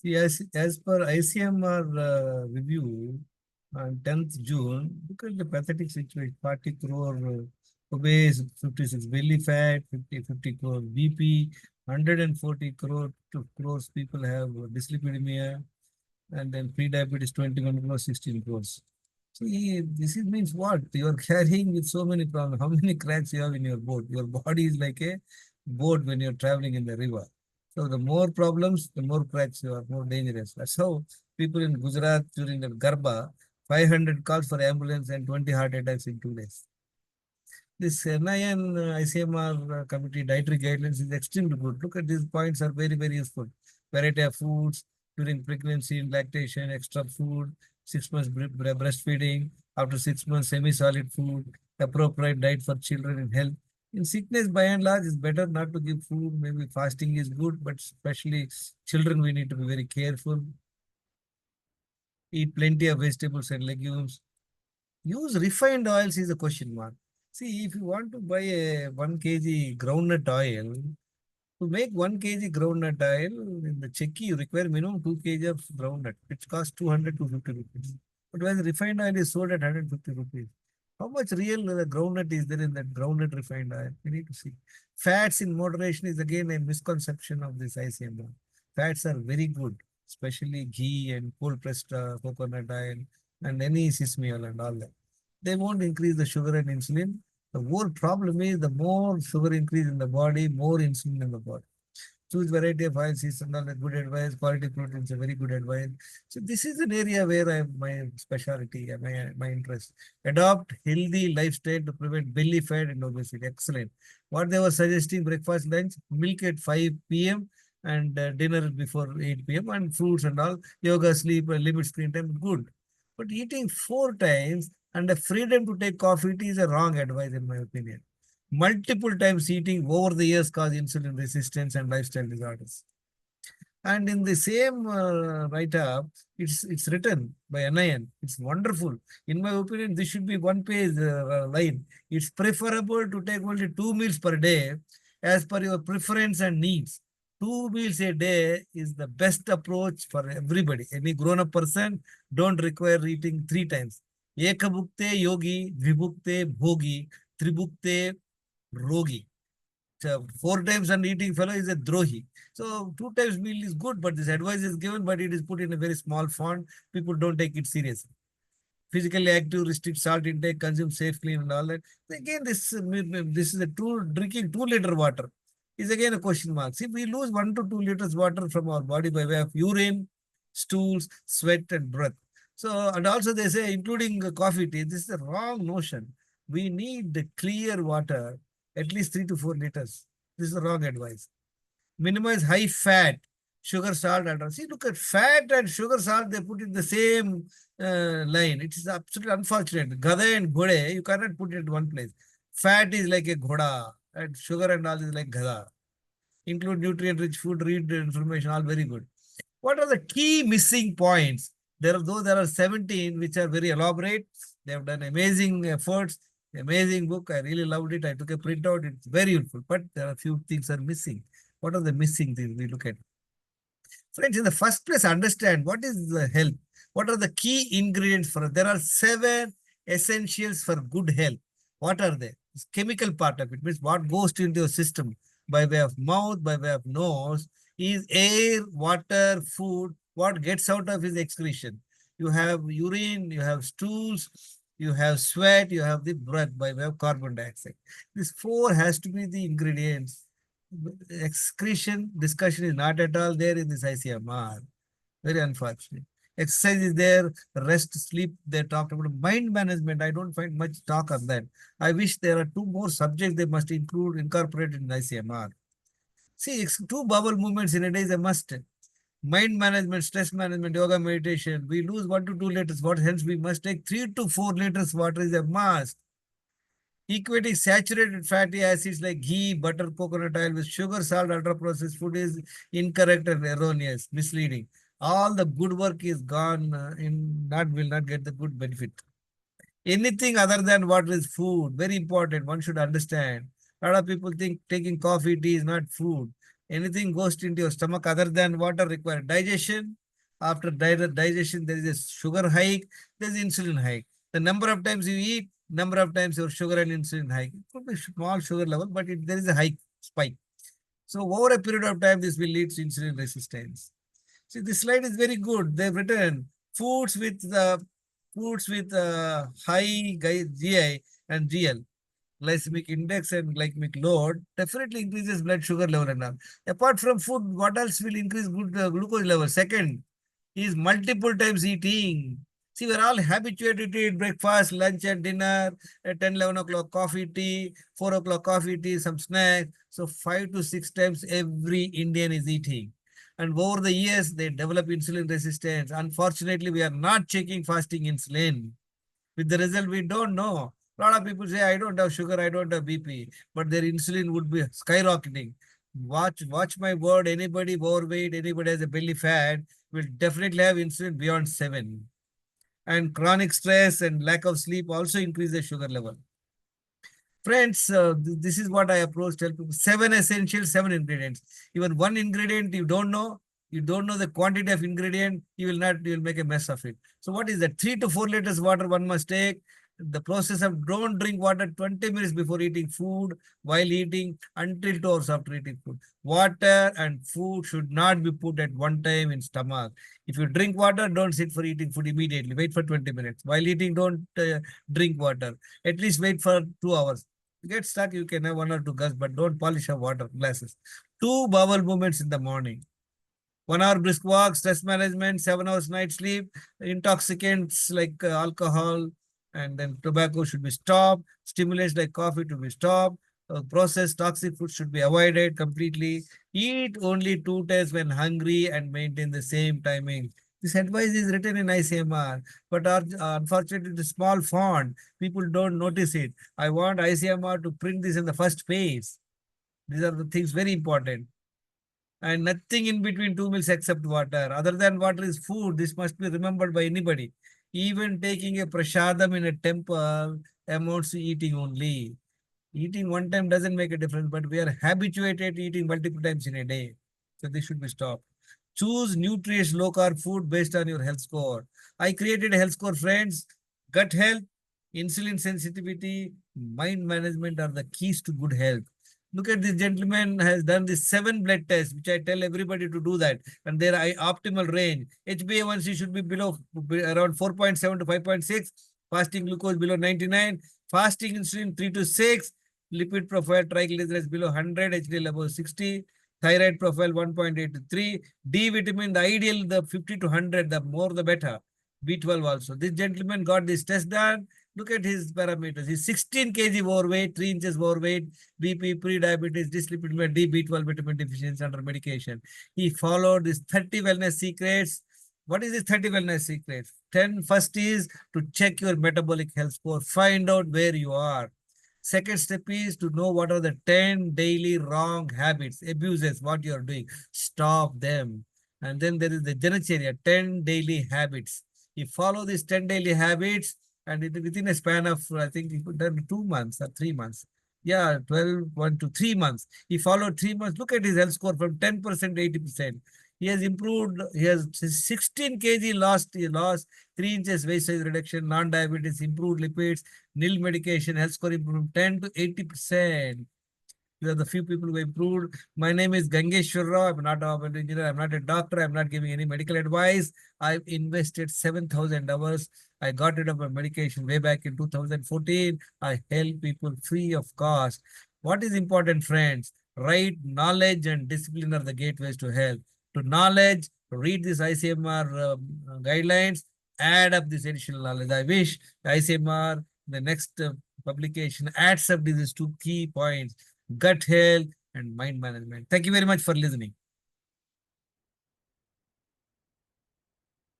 See, as per ICMR review on 10th June, look at the pathetic situation. 40 crore obese, 56 belly fat, 50 crore BP, 140 crores people have dyslipidemia, and then pre-diabetes 21 crores, 16 crores. See, this is means what? You are carrying with so many problems. How many cracks you have in your boat? Your body is like a boat when you're traveling in the river. So the more problems, the more cracks you are, more dangerous. That's how people in Gujarat during the Garba, 500 calls for ambulance and 20 heart attacks in 2 days. This NIN ICMR committee dietary guidelines is extremely good. Look at these points are very, very useful. Variety of foods during pregnancy and lactation, extra food, 6 months breastfeeding, after 6 months semi-solid food, appropriate diet for children in health. In sickness, by and large, it's better not to give food. Maybe fasting is good, but especially children, we need to be very careful. Eat plenty of vegetables and legumes. Use refined oils is a question mark. See, if you want to buy a 1 kg groundnut oil, to make 1 kg groundnut oil, in the Chekki, you require minimum 2 kg of groundnut, which costs 200 to 50 rupees. But when refined oil is sold at 150 rupees, how much real groundnut is there in that groundnut refined oil? We need to see. Fats in moderation is again a misconception of this ICMR. Fats are very good, especially ghee and cold pressed coconut oil and any sesame oil and all that. They won't increase the sugar and insulin. The whole problem is the more sugar increase in the body, more insulin in the body. Choose variety of oils is another good advice. Quality proteins a very good advice. So this is an area where I have my specialty and my interest. Adopt healthy lifestyle to prevent belly fat and obesity. Excellent. What they were suggesting: breakfast, lunch, milk at 5 p.m. and dinner before 8 p.m. and fruits and all. Yoga, sleep, limit screen time. Good. But eating 4 times and the freedom to take coffee tea is a wrong advice in my opinion. Multiple times eating over the years cause insulin resistance and lifestyle disorders. And in the same write-up, it's written by NIN. It's wonderful. In my opinion, this should be one-page line. It's preferable to take only 2 meals per day as per your preference and needs. 2 meals a day is the best approach for everybody. Any grown-up person don't require eating 3 times. Ekabhukte yogi, vibhukte bhogi, tribhukte rogi. So 4 times and eating fellow is a drohi. So 2 times meal is good, but this advice is given, but it is put in a very small font. People don't take it seriously. Physically active, restrict salt intake, consume safe, clean, and all that. Again, this is a true drinking 2 liter water is again a question mark. See, we lose 1 to 2 liters water from our body by way of urine, stools, sweat, and breath. So, and also they say, including coffee, tea, this is a wrong notion. We need the clear water, at least 3 to 4 liters. This is the wrong advice. Minimize high fat, sugar, salt, and see, look at fat and sugar, salt, they put in the same line. It is absolutely unfortunate. Gada and Ghode, you cannot put it in one place. Fat is like a Ghoda, and sugar and all is like Gada. Include nutrient-rich food, read the information, all very good. What are the key missing points? There are 17 which are very elaborate. They have done amazing efforts, amazing book. I really loved it. I took a printout. It's very useful, but there are a few things are missing. What are the missing things we look at? Friends, in the first place, understand what is the health. What are the key ingredients for it? There are 7 essentials for good health. What are they? It's chemical part of it, means what goes into your system by way of mouth, by way of nose, is air, water, food. What gets out of is excretion. You have urine, you have stools, you have sweat, you have the breath by way of carbon dioxide. This 4 has to be the ingredients. Excretion discussion is not at all there in this ICMR. Very unfortunate. Exercise is there, rest, sleep, they talked about mind management. I don't find much talk on that. I wish there are 2 more subjects they must incorporate in ICMR. See, 2 bowel movements in a day is a must. Mind management, stress management, yoga, meditation. We lose 1 to 2 liters water, hence we must take 3 to 4 liters water is a must. Equating saturated fatty acids like ghee, butter, coconut oil with sugar, salt, ultra-processed food is incorrect and erroneous, misleading. All the good work is gone will not get the good benefit. Anything other than water is food, very important. One should understand. A lot of people think taking coffee, tea is not food. Anything goes into your stomach other than water require digestion. After digestion, there is a sugar hike, there is insulin hike. The number of times you eat, number of times your sugar and insulin hike. It could be small sugar level, but there is a hike spike. So over a period of time, this will lead to insulin resistance. See, this slide is very good. They've written foods with high GI and GL, glycemic index and glycemic load, definitely increases blood sugar level and all. Apart from food, what else will increase glucose level? Second is multiple times eating. See, we're all habituated to eat breakfast, lunch, and dinner at 10, 11 o'clock, coffee, tea, 4 o'clock, coffee, tea, some snack. So 5 to 6 times every Indian is eating. And over the years, they develop insulin resistance. Unfortunately, we are not checking fasting insulin. With the result, we don't know. A lot of people say, I don't have sugar, I don't have BP, but their insulin would be skyrocketing. Watch my word. Anybody overweight, anybody has a belly fat, will definitely have insulin beyond 7. And chronic stress and lack of sleep also increase the sugar level. Friends, this is what I approach. Tell people 7 essentials, 7 ingredients. Even one ingredient you don't know the quantity of ingredient, you will make a mess of it. So what is that? 3 to 4 liters water one must take. The process of don't drink water 20 minutes before eating food, while eating, until 2 hours after eating food. Water and food should not be put at one time in stomach. If you drink water, don't sit for eating food immediately. Wait for 20 minutes. While eating, don't drink water. At least wait for 2 hours. Get stuck, you can have 1 or 2 gulps, but don't polish your water glasses. 2 bowel movements in the morning. 1 hour brisk walk, stress management, 7 hours night sleep, intoxicants like alcohol and then tobacco should be stopped, stimulants like coffee to be stopped, processed toxic food should be avoided completely. Eat only 2 times when hungry and maintain the same timing. This advice is written in ICMR, but unfortunately, the small font, people don't notice it. I want ICMR to print this in the first page. These are the things very important. And nothing in between 2 meals except water. Other than water is food. This must be remembered by anybody. Even taking a prasadam in a temple amounts to eating only. Eating one time doesn't make a difference, but we are habituated to eating multiple times in a day. So this should be stopped. Choose nutritious low carb food based on your health score. I created a health score, friends. Gut health, insulin sensitivity, mind management are the keys to good health. Look at this gentleman has done this 7 blood tests, which I tell everybody to do that. And their optimal range. HbA1c should be below around 4.7 to 5.6. Fasting glucose below 99. Fasting insulin 3 to 6. Lipid profile triglycerides below 100. HDL above 60. Thyroid profile 1.8 to 3. D vitamin, the ideal, the 50 to 100, the more the better. B12 also. This gentleman got this test done. Look at his parameters. He's 16 kg overweight, 3 inches overweight, BP, pre-diabetes, dyslipidemia, D, B12 vitamin deficiency under medication. He followed these 30 wellness secrets. What is this 30 wellness secrets? 10 first is to check your metabolic health score. Find out where you are. Second step is to know what are the 10 daily wrong habits, abuses, what you are doing. Stop them. And then there is the Janacharya, 10 daily habits. You follow these 10 daily habits, and within a span of, I think, he could done 2 months or 3 months. Yeah, 12, 1 to 3 months. He followed 3 months. Look at his health score from 10% to 80%. He has improved. He has 16 kg lost. He lost 3 inches waist size reduction, non-diabetes, improved lipids, nil medication, health score improved 10 to 80%. These are the few people who improved. My name is Gangeshwar Rao. I'm not an engineer. I'm not a doctor. I'm not giving any medical advice. I've invested 7,000 hours. I got rid of my medication way back in 2014. I help people free of cost. What is important, friends? Right knowledge and discipline are the gateways to health. To knowledge, read this ICMR guidelines, add up this additional knowledge. I wish ICMR, the next publication, adds up these 2 key points: gut health and mind management. Thank you very much for listening.